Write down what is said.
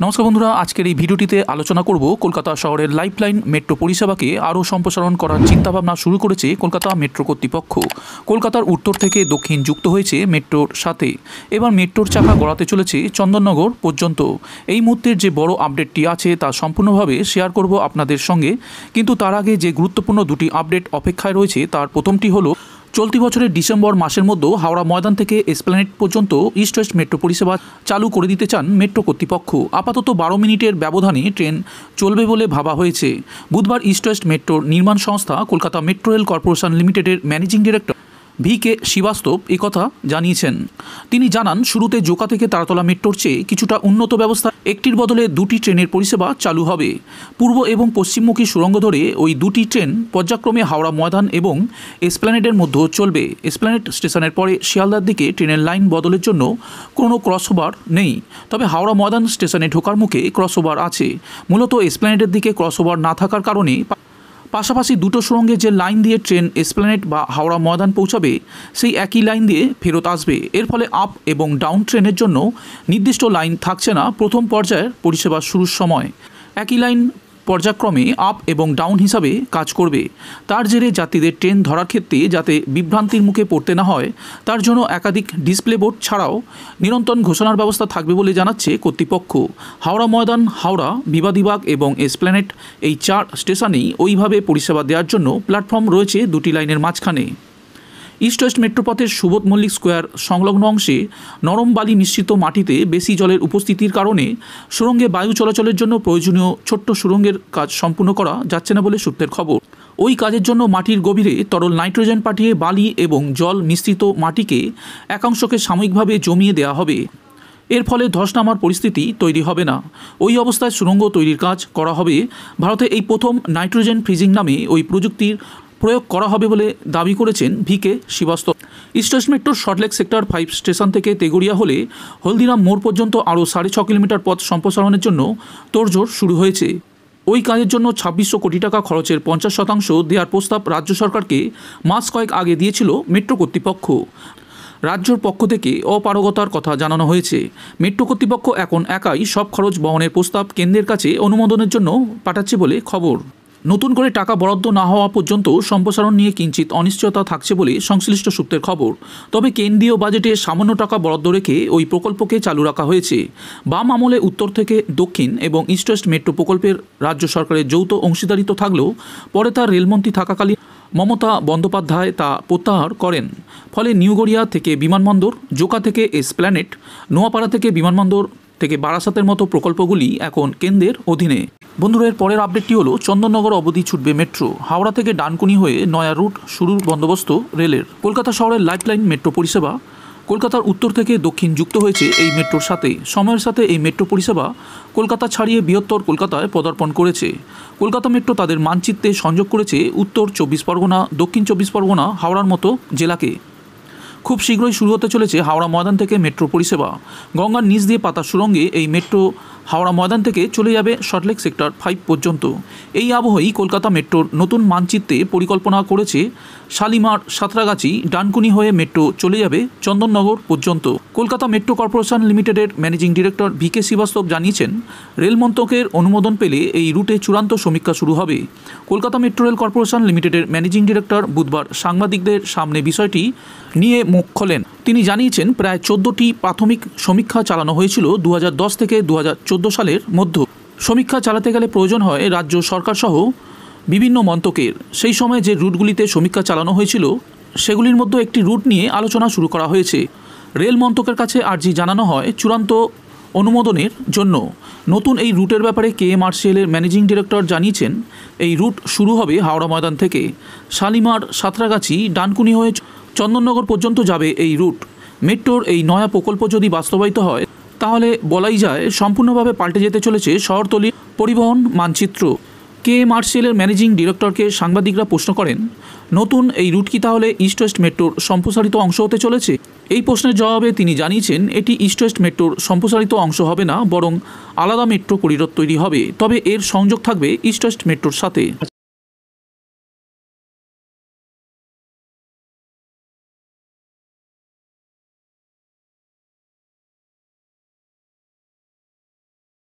নমস্কার বন্ধুরা, আজকের এই ভিডিওটিতে আলোচনা করব কলকাতা শহরের লাইফলাইন মেট্রো পরিষেবাকে আরও সম্প্রসারণ করার চিন্তাভাবনা শুরু করেছে কলকাতা মেট্রো কর্তৃপক্ষ। কলকাতার উত্তর থেকে দক্ষিণ যুক্ত হয়েছে মেট্রোর সাথে। এবার মেট্রোর চাকা গড়াতে চলেছে চন্দননগর পর্যন্ত। এই মুহূর্তের যে বড় আপডেটটি আছে তা সম্পূর্ণভাবে শেয়ার করব আপনাদের সঙ্গে, কিন্তু তার আগে যে গুরুত্বপূর্ণ দুটি আপডেট অপেক্ষায় রয়েছে তার প্রথমটি হলো চলতি বছরের ডিসেম্বর মাসের মধ্যে হাওড়া ময়দান থেকে এসপ্ল্যানেড পর্যন্ত ইস্ট ওয়েস্ট মেট্রো পরিষেবা চালু করে দিতে চান মেট্রো কর্তৃপক্ষ। আপাতত 12 মিনিটের ব্যবধানে ট্রেন চলবে বলে ভাবা হয়েছে। বুধবার ইস্ট ওয়েস্ট মেট্রোর নির্মাণ সংস্থা কলকাতা মেট্রো রেল কর্পোরেশন লিমিটেডের ম্যানেজিং ডিরেক্টর VK শ্রীবাস্তব একথা জানিয়েছেন। তিনি জানান, শুরুতে জোকা থেকে তারাতলা মেট্রোর চেয়ে কিছুটা উন্নত ব্যবস্থা, একটির বদলে দুটি ট্রেনের পরিষেবা চালু হবে। পূর্ব এবং পশ্চিমমুখী সুড়ঙ্গ ধরে ওই দুটি ট্রেন পর্যায়ক্রমে হাওড়া ময়দান এবং এসপ্ল্যানেডের মধ্যেও চলবে। এসপ্ল্যানেড স্টেশনের পরে শিয়ালদার দিকে ট্রেনের লাইন বদলের জন্য কোনো ক্রসওভার নেই, তবে হাওড়া ময়দান স্টেশনে ঢোকার মুখে ক্রসওভার আছে। মূলত এসপ্ল্যানেডের দিকে ক্রসওভার না থাকার কারণে পাশাপাশি দুটো সুড়ঙ্গে যে লাইন দিয়ে ট্রেন এসপ্ল্যানেড বা হাওড়া ময়দান পৌঁছাবে সেই একই লাইন দিয়ে ফেরত আসবে। এর ফলে আপ এবং ডাউন ট্রেনের জন্য নির্দিষ্ট লাইন থাকছে না প্রথম পর্যায়ের পরিষেবা শুরুর সময়। একই লাইন পর্যায়ক্রমে আপ এবং ডাউন হিসাবে কাজ করবে। তার জেরে যাত্রীদের ট্রেন ধরার ক্ষেত্রে যাতে বিভ্রান্তির মুখে পড়তে না হয় তার জন্য একাধিক ডিসপ্লে বোর্ড ছাড়াও নিরন্তর ঘোষণার ব্যবস্থা থাকবে বলে জানাচ্ছে কর্তৃপক্ষ। হাওড়া ময়দান, হাওড়া, বিবাদীবাগ এবং এসপ্ল্যানেড এই 4 স্টেশনেই ওইভাবে পরিষেবা দেওয়ার জন্য প্ল্যাটফর্ম রয়েছে দুটি লাইনের মাঝখানে। ইস্ট ওয়েস্ট মেট্রোপথের সুবোধ মল্লিক স্কোয়ার সংলগ্ন অংশে নরম বালি মিশ্রিত মাটিতে বেশি জলের উপস্থিতির কারণে সুড়ঙ্গে বায়ু চলাচলের জন্য প্রয়োজনীয় ছোট্ট সুড়ঙ্গের কাজ সম্পূর্ণ করা যাচ্ছে না বলে সূত্রের খবর। ওই কাজের জন্য মাটির গভীরে তরল নাইট্রোজেন পাঠিয়ে বালি এবং জল মিশ্রিত মাটিকে একাংশকে সাময়িকভাবে জমিয়ে দেওয়া হবে। এর ফলে ধস নামার পরিস্থিতি তৈরি হবে না। ওই অবস্থায় সুড়ঙ্গ তৈরির কাজ করা হবে। ভারতে এই প্রথম নাইট্রোজেন ফ্রিজিং নামে ওই প্রযুক্তির প্রয়োগ করা হবে বলে দাবি করেছেন VK শ্রীবাস্তব। ইস্ট ওয়েস্ট মেট্রোর সল্টলেক সেক্টর 5 স্টেশন থেকে তেগুড়িয়া হলে হলদিরাম মোড় পর্যন্ত আরও 6.5 কিলোমিটার পথ সম্প্রসারণের জন্য তোড়জোড় শুরু হয়েছে। ওই কাজের জন্য 2600 কোটি টাকা খরচের 50% দেওয়ার প্রস্তাব রাজ্য সরকারকে মাস কয়েক আগে দিয়েছিল মেট্রো কর্তৃপক্ষ। রাজ্যর পক্ষ থেকে অপারগতার কথা জানানো হয়েছে। মেট্রো কর্তৃপক্ষ এখন একাই সব খরচ বহনের প্রস্তাব কেন্দ্রের কাছে অনুমোদনের জন্য পাঠাচ্ছে বলে খবর। নতুন করে টাকা বরাদ্দ না হওয়া পর্যন্ত সম্প্রসারণ নিয়ে কিঞ্চিত অনিশ্চয়তা থাকছে বলে সংশ্লিষ্ট সূত্রের খবর। তবে কেন্দ্রীয় বাজেটে সামান্য টাকা বরাদ্দ রেখে ওই প্রকল্পকে চালু রাখা হয়েছে। বাম আমলে উত্তর থেকে দক্ষিণ এবং ইস্ট ওয়েস্ট মেট্রো প্রকল্পের রাজ্য সরকারের যৌথ অংশীদারিত্ব থাকলেও পরে তার রেলমন্ত্রী থাকাকালীন মমতা বন্দ্যোপাধ্যায় তা প্রত্যাহার করেন। ফলে নিউ গড়িয়া থেকে বিমানবন্দর, জোকা থেকে এসপ্ল্যানেড, নোয়াপাড়া থেকে বিমানবন্দর থেকে বারাসাতের মতো প্রকল্পগুলি এখন কেন্দ্রের অধীনে। বন্ধুরা, এর পরের আপডেটটি হলো চন্দননগর অবধি ছুটবে মেট্রো। হাওড়া থেকে ডানকুনি হয়ে নয়া রুট শুরুর বন্দোবস্ত রেলের। কলকাতা শহরের লাইফলাইন মেট্রো পরিষেবা কলকাতার উত্তর থেকে দক্ষিণ যুক্ত হয়েছে এই মেট্রোর সাথে। সময়ের সাথে এই মেট্রো পরিষেবা কলকাতা ছাড়িয়ে বৃহত্তর কলকাতায় পদার্পণ করেছে। কলকাতা মেট্রো তাদের মানচিত্রে সংযোগ করেছে উত্তর 24 পরগনা, দক্ষিণ 24 পরগনা, হাওড়ার মতো জেলাকে। খুব শীঘ্রই শুরু হতে চলেছে হাওড়া ময়দান থেকে মেট্রো পরিষেবা। গঙ্গার নিচ দিয়ে পাতা সুড়ঙ্গে এই মেট্রো হাওড়া ময়দান থেকে চলে যাবে সল্টলেক সেক্টর 5 পর্যন্ত। এই আবহেই কলকাতা মেট্রোর নতুন মানচিত্রে পরিকল্পনা করেছে শালিমার, সাঁতরাগাছি, ডানকুনি হয়ে মেট্রো চলে যাবে চন্দননগর পর্যন্ত। কলকাতা মেট্রো কর্পোরেশন লিমিটেডের ম্যানেজিং ডিরেক্টর VK শ্রীবাস্তব জানিয়েছেন, রেল মন্ত্রকের অনুমোদন পেলে এই রুটে চূড়ান্ত সমীক্ষা শুরু হবে। কলকাতা মেট্রো রেল কর্পোরেশন লিমিটেডের ম্যানেজিং ডিরেক্টর বুধবার সাংবাদিকদের সামনে বিষয়টি নিয়ে মুখ খোলেন। তিনি জানিয়েছেন, প্রায় 14টি প্রাথমিক সমীক্ষা চালানো হয়েছিল 2010 থেকে 2014 সালের মধ্যে। সমীক্ষা চালাতে গেলে প্রয়োজন হয় রাজ্য সরকার সহ বিভিন্ন মন্ত্রকের। সেই সময় যে রুটগুলিতে সমীক্ষা চালানো হয়েছিল সেগুলির মধ্যে একটি রুট নিয়ে আলোচনা শুরু করা হয়েছে। রেল মন্ত্রকের কাছে আর্জি জানানো হয় চূড়ান্ত অনুমোদনের জন্য। নতুন এই রুটের ব্যাপারে KMRCL এর ম্যানেজিং ডিরেক্টর জানিয়েছেন, এই রুট শুরু হবে হাওড়া ময়দান থেকে। শালিমার, সাঁতরাগাছি, ডানকুনি হয়ে চন্দননগর পর্যন্ত যাবে এই রুট। মেট্রোর এই নয়া প্রকল্প যদি বাস্তবায়িত হয় তাহলে বলাই যায় সম্পূর্ণভাবে পাল্টে যেতে চলেছে শহরতলির পরিবহন মানচিত্র। KMRCL এর ম্যানেজিং ডিরেক্টরকে সাংবাদিকরা প্রশ্ন করেন, নতুন এই রুট কি তাহলে ইস্ট ওয়েস্ট মেট্রোর সম্প্রসারিত অংশ হতে চলেছে? এই প্রশ্নের জবাবে তিনি জানিয়েছেন, এটি ইস্ট ওয়েস্ট মেট্রোর সম্প্রসারিত অংশ হবে না, বরং আলাদা মেট্রো করিডোর তৈরি হবে। তবে এর সংযোগ থাকবে ইস্ট ওয়েস্ট মেট্রোর সাথে।